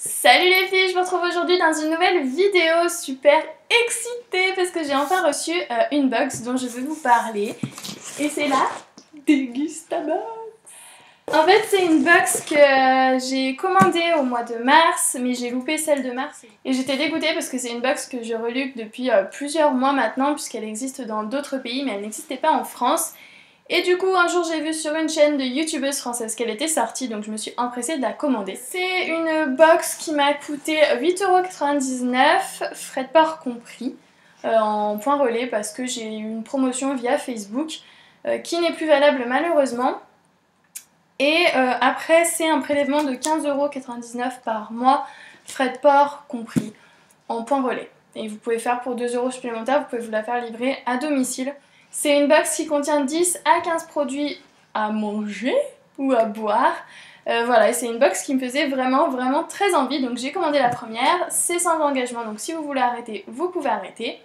Salut les filles, je vous retrouve aujourd'hui dans une nouvelle vidéo super excitée parce que j'ai enfin reçu une box dont je vais vous parler et c'est la Dégustabox. En fait c'est une box que j'ai commandée au mois de mars mais j'ai loupé celle de mars et j'étais dégoûtée parce que c'est une box que je reluque depuis plusieurs mois maintenant puisqu'elle existe dans d'autres pays mais elle n'existait pas en France. Et du coup, un jour, j'ai vu sur une chaîne de youtubeuse française qu'elle était sortie, donc je me suis empressée de la commander. C'est une box qui m'a coûté 8,99 €, frais de port compris, en point relais parce que j'ai eu une promotion via Facebook qui n'est plus valable malheureusement. Et après, c'est un prélèvement de 15,99 € par mois, frais de port compris, en point relais. Et vous pouvez faire pour 2 € supplémentaires, vous pouvez vous la faire livrer à domicile. C'est une box qui contient 10 à 15 produits à manger ou à boire. Voilà, et c'est une box qui me faisait vraiment très envie. Donc j'ai commandé la première, c'est sans engagement. Donc si vous voulez arrêter, vous pouvez arrêter.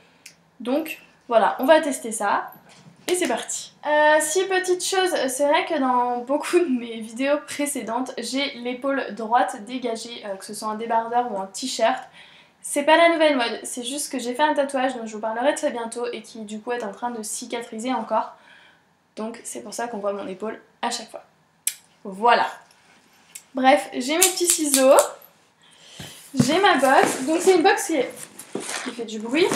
Donc voilà, on va tester ça. Et c'est parti. 6 petites choses, c'est vrai que dans beaucoup de mes vidéos précédentes, j'ai l'épaule droite dégagée, que ce soit un débardeur ou un t-shirt. C'est pas la nouvelle mode, c'est juste que j'ai fait un tatouage dont je vous parlerai très bientôt et qui du coup est en train de cicatriser encore. Donc c'est pour ça qu'on voit mon épaule à chaque fois. Voilà. Bref, j'ai mes petits ciseaux, j'ai ma box. Donc c'est une box qui fait du bruit,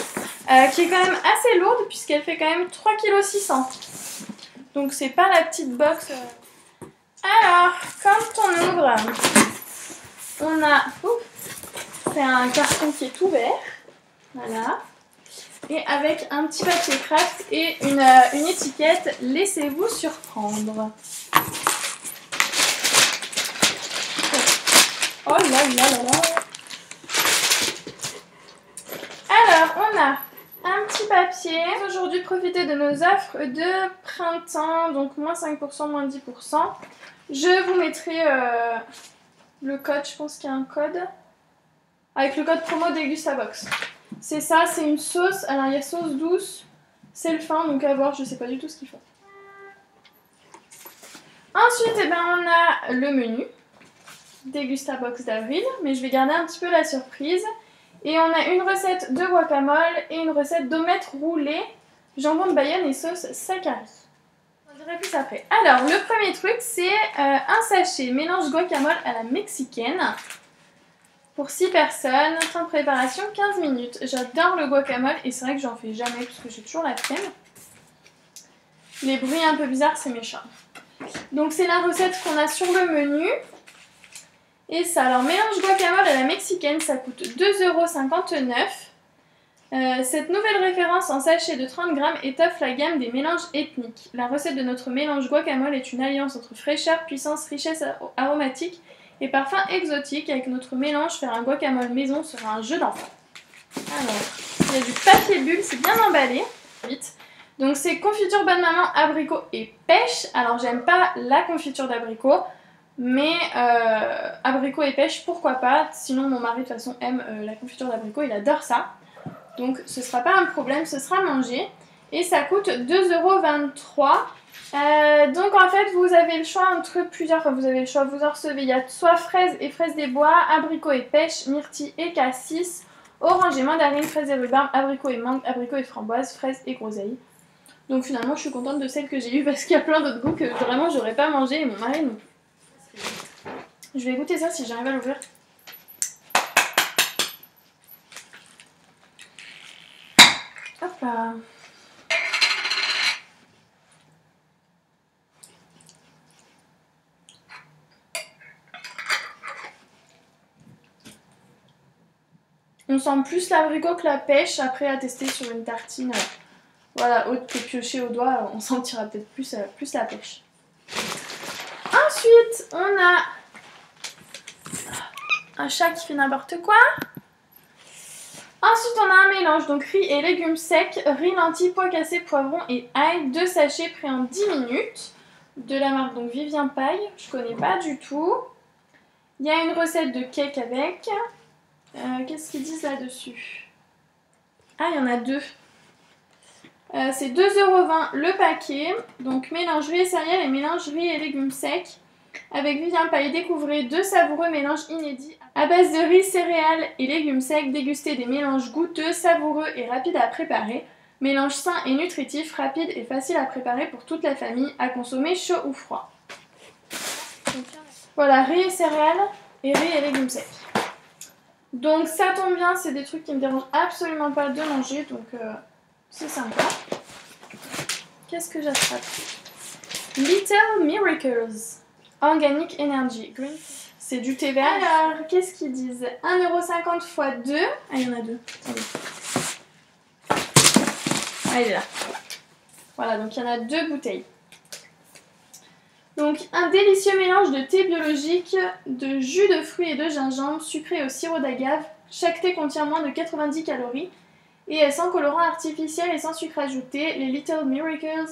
qui est quand même assez lourde puisqu'elle fait quand même 3,6 kg. Donc c'est pas la petite box. Alors, quand on ouvre, on a... c'est un carton qui est ouvert. Voilà. Et avec un petit papier craft et une étiquette, laissez-vous surprendre. Oh là là là là. Alors, on a un petit papier. Aujourd'hui, profitez de nos offres de printemps. Donc, moins 5%, moins 10%. Je vous mettrai le code. Je pense qu'il y a un code. Avec le code promo Dégustabox. C'est ça, c'est une sauce. Alors, il y a sauce douce. C'est le fin, donc à voir. Je sais pas du tout ce qu'ils font. Ensuite, eh ben, on a le menu. Dégustabox d'avril. Mais je vais garder un petit peu la surprise. Et on a une recette de guacamole et une recette d'omelette roulée, jambon de Bayonne et sauce Sakari. On dirait plus après. Alors, le premier truc, c'est un sachet mélange guacamole à la mexicaine. Pour 6 personnes, temps de préparation 15 minutes. J'adore le guacamole et c'est vrai que j'en fais jamais parce que j'ai toujours la flemme. Les bruits un peu bizarres, c'est méchant. Donc, c'est la recette qu'on a sur le menu. Et ça, alors mélange guacamole à la mexicaine, ça coûte 2,59 €. Cette nouvelle référence en sachet de 30 g étoffe la gamme des mélanges ethniques. La recette de notre mélange guacamole est une alliance entre fraîcheur, puissance, richesse aromatique et parfum exotique. Avec notre mélange, faire un guacamole maison sera un jeu d'enfant. Alors, il y a du papier bulle, c'est bien emballé. Vite. Donc c'est confiture bonne maman, abricot et pêche. Alors j'aime pas la confiture d'abricot. Mais abricot et pêche, pourquoi pas. Sinon mon mari de toute façon aime la confiture d'abricot, il adore ça. Donc ce sera pas un problème, ce sera mangé. Et ça coûte 2,23 €. Donc en fait vous avez le choix entre plusieurs, enfin vous avez le choix, vous en recevez, il y a soit fraises et fraises des bois, abricot et pêche, myrtille et cassis, orange et mandarine, fraises et rhubarbe, abricot et mangue, abricot et framboise, fraises et groseilles. Donc finalement je suis contente de celle que j'ai eue parce qu'il y a plein d'autres goûts que vraiment j'aurais pas mangé et mon mari non plus. Je vais goûter ça si j'arrive à l'ouvrir. Hop là. On sent plus l'abricot que la pêche. Après à tester sur une tartine, voilà, haute que piocher au doigt, on sentira peut-être plus la pêche. Ensuite, on a un chat qui fait n'importe quoi. Ensuite, on a un mélange, donc riz et légumes secs, riz, lentilles, pois cassés, poivrons et ail, 2 sachets prêts en 10 minutes. De la marque donc Vivien Paille, je connais pas du tout. Il y a une recette de cake avec. Qu'est-ce qu'ils disent là-dessus? Ah, il y en a 2. C'est 2,20 € le paquet. Donc mélange riz et céréales et mélange riz et légumes secs. Avec Vivien Paille, découvrez 2 savoureux mélanges inédits à base de riz, céréales et légumes secs. Dégustez des mélanges goûteux, savoureux et rapides à préparer. Mélange sain et nutritif, rapide et facile à préparer pour toute la famille, à consommer chaud ou froid. Voilà, riz et céréales et riz et légumes secs. Donc ça tombe bien, c'est des trucs qui me dérangent absolument pas de manger, donc c'est sympa. Qu'est-ce que j'attrape? Little Miracles Organic Energy Green. C'est du thé vert. Alors, qu'est-ce qu'ils disent? 1,50 € x 2. Ah, il y en a 2. Attendez. Ah, il est là. Voilà, donc il y en a 2 bouteilles. Donc, un délicieux mélange de thé biologique, de jus de fruits et de gingembre, sucré au sirop d'agave. Chaque thé contient moins de 90 calories et est sans colorant artificiel et sans sucre ajouté. Les Little Miracles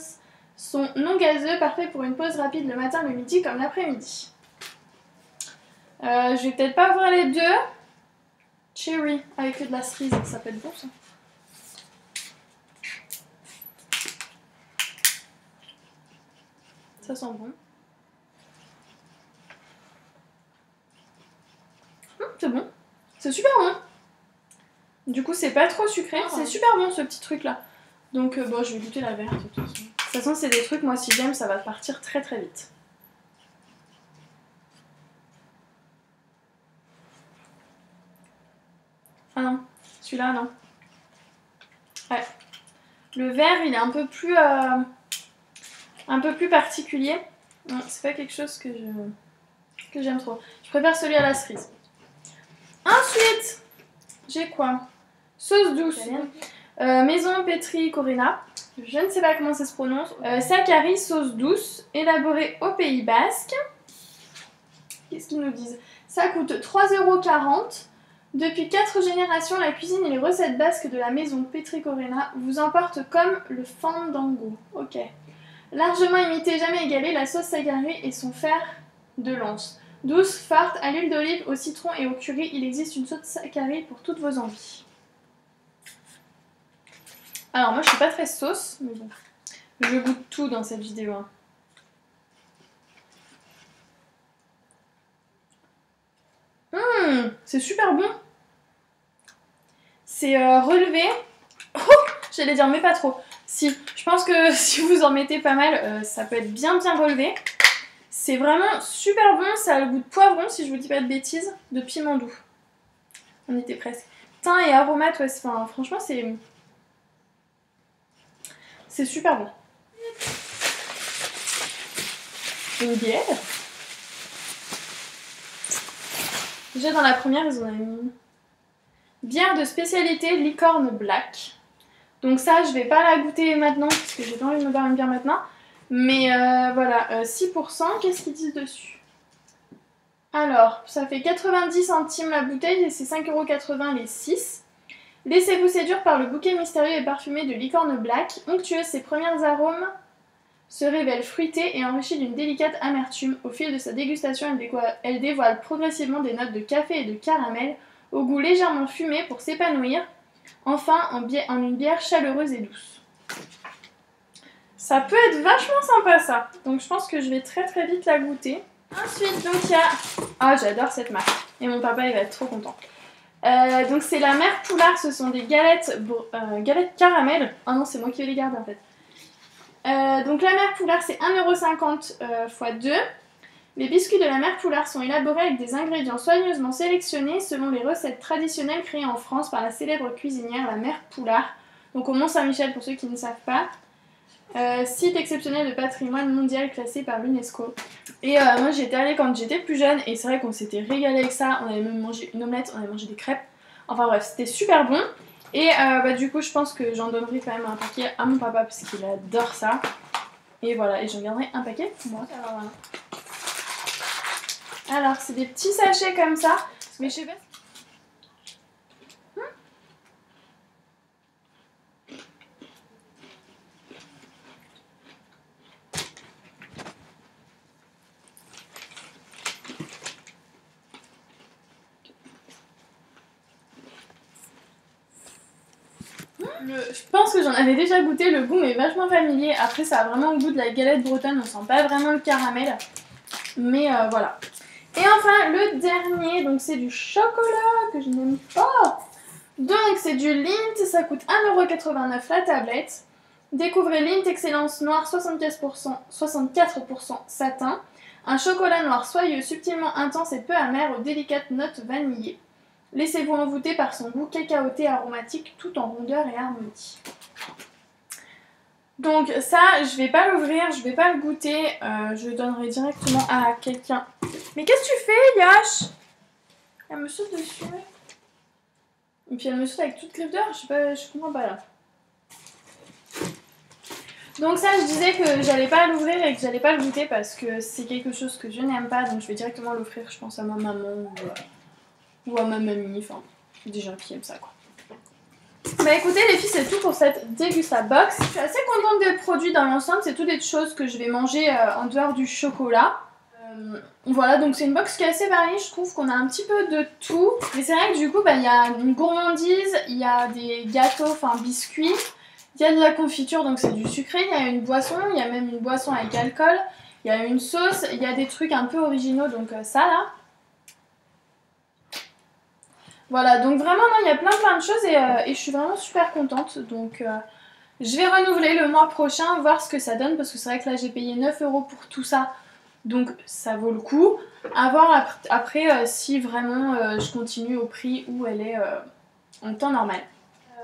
sont non gazeux, parfaits pour une pause rapide le matin, le midi comme l'après-midi. Je vais peut-être pas ouvrir les 2. Cherry avec de la cerise, ça peut être bon ça. Ça sent bon. C'est bon. C'est super bon. Du coup, c'est pas trop sucré. C'est super bon ce petit truc là. Donc, bon, je vais goûter la verte de toute façon. De toute façon, c'est des trucs, moi, si j'aime, ça va partir très très vite. Ah non, celui-là, non. Ouais. Le vert, il est un peu plus particulier. Non, c'est pas quelque chose que j'aime trop. Je préfère celui à la cerise. Ensuite, j'ai quoi? Sauce douce. Maison Pétri Corina. Je ne sais pas comment ça se prononce. Sakari sauce douce, élaborée au Pays Basque. Qu'est-ce qu'ils nous disent? Ça coûte 3,40 €. Depuis 4 générations, la cuisine et les recettes basques de la maison Pétri Corina vous emportent comme le fandango. Ok. Largement imité, jamais égalé, la sauce Sakari est son fer de lance. Douce, forte, à l'huile d'olive, au citron et au curry, il existe une sauce Sakari pour toutes vos envies. Alors moi je suis pas très sauce, mais bon, je goûte tout dans cette vidéo. C'est super bon. C'est relevé. Oh, j'allais dire mais pas trop. Si, je pense que si vous en mettez pas mal, ça peut être bien relevé. C'est vraiment super bon, ça a le goût de poivron si je vous dis pas de bêtises, de piment doux. On était presque. Thym et aromates, ouais, enfin, franchement c'est super bon. Une bière. Déjà dans la première, ils en ont mis bière de spécialité licorne black. Donc ça, je vais pas la goûter maintenant parce que j'ai pas envie de me boire une bière maintenant. Mais voilà, 6%, qu'est-ce qu'ils disent dessus? Alors, ça fait 90 centimes la bouteille et c'est 5,80 € les 6. Laissez-vous séduire par le bouquet mystérieux et parfumé de licorne black. Onctueuse, ses premiers arômes se révèlent fruités et enrichis d'une délicate amertume. Au fil de sa dégustation, elle dévoile progressivement des notes de café et de caramel, au goût légèrement fumé pour s'épanouir, enfin en une bière chaleureuse et douce. Ça peut être vachement sympa ça, donc je pense que je vais très vite la goûter. Ensuite, donc il y a... Ah, j'adore cette marque, et mon papa il va être trop content. Donc c'est la Mère Poulard, ce sont des galettes caramel. Ah non, c'est moi qui vais les garder en fait. Donc la Mère Poulard c'est 1,50 € x 2. Les biscuits de la Mère Poulard sont élaborés avec des ingrédients soigneusement sélectionnés selon les recettes traditionnelles créées en France par la célèbre cuisinière la Mère Poulard. Donc au Mont-Saint-Michel pour ceux qui ne savent pas. Site exceptionnel de patrimoine mondial classé par l'UNESCO. Et moi j'étais allée quand j'étais plus jeune et c'est vrai qu'on s'était régalé avec ça. On avait même mangé une omelette, on avait mangé des crêpes. Enfin bref, c'était super bon. Et du coup je pense que j'en donnerai quand même un paquet à mon papa parce qu'il adore ça. Et voilà, et j'en garderai un paquet pour moi. Alors c'est des petits sachets comme ça. Mais je sais pas... Je pense que j'en avais déjà goûté, le goût m'est vachement familier. Après ça a vraiment le goût de la galette bretonne, on sent pas vraiment le caramel. Mais voilà. Et enfin, le dernier, donc c'est du chocolat que je n'aime pas. Donc c'est du Lindt, ça coûte 1,89 € la tablette. Découvrez Lindt Excellence Noir 64% satin. Un chocolat noir soyeux, subtilement intense et peu amer aux délicates notes vanillées. Laissez-vous envoûter par son goût cacaoté aromatique tout en rondeur et harmonie. Donc ça, je vais pas l'ouvrir, je vais pas le goûter, je le donnerai directement à quelqu'un. Mais qu'est-ce que tu fais, Yash? Elle me saute dessus. Et puis elle me saute avec toute l'odeur, je comprends pas là. Donc ça, je disais que j'allais pas l'ouvrir et que j'allais pas le goûter parce que c'est quelque chose que je n'aime pas, donc je vais directement l'offrir, je pense, à ma maman ou à ma mamie, enfin, des gens qui aiment ça, quoi. Bah écoutez les filles, c'est tout pour cette Degusta Box. Je suis assez contente des produits dans l'ensemble, c'est toutes des choses que je vais manger en dehors du chocolat. Voilà, donc c'est une box qui est assez variée, je trouve qu'on a un petit peu de tout. Mais c'est vrai que du coup, bah, y a une gourmandise, il y a des gâteaux, enfin biscuits, il y a de la confiture, donc c'est du sucré, il y a une boisson, il y a même une boisson avec alcool, il y a une sauce, il y a des trucs un peu originaux, donc ça là. Voilà, donc vraiment, il y a plein de choses et je suis vraiment super contente. Donc je vais renouveler le mois prochain, voir ce que ça donne, parce que c'est vrai que là j'ai payé 9 € pour tout ça. Donc ça vaut le coup. À voir après si vraiment je continue au prix où elle est en temps normal.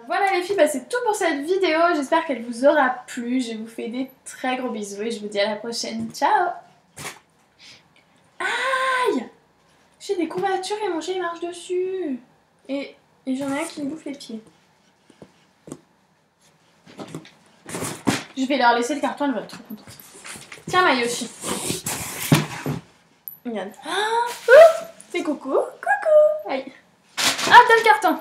Voilà les filles, bah, c'est tout pour cette vidéo. J'espère qu'elle vous aura plu. Je vous fais des très gros bisous et je vous dis à la prochaine. Ciao! Aïe! J'ai des courbatures et mon chat il marche dessus. Et j'en ai un qui me bouffe les pieds. Je vais leur laisser le carton, elle va être trop contente. Tiens ma Yoshi. Regarde. Ah, c'est coucou. Coucou. Aïe. Ah, t'as le carton.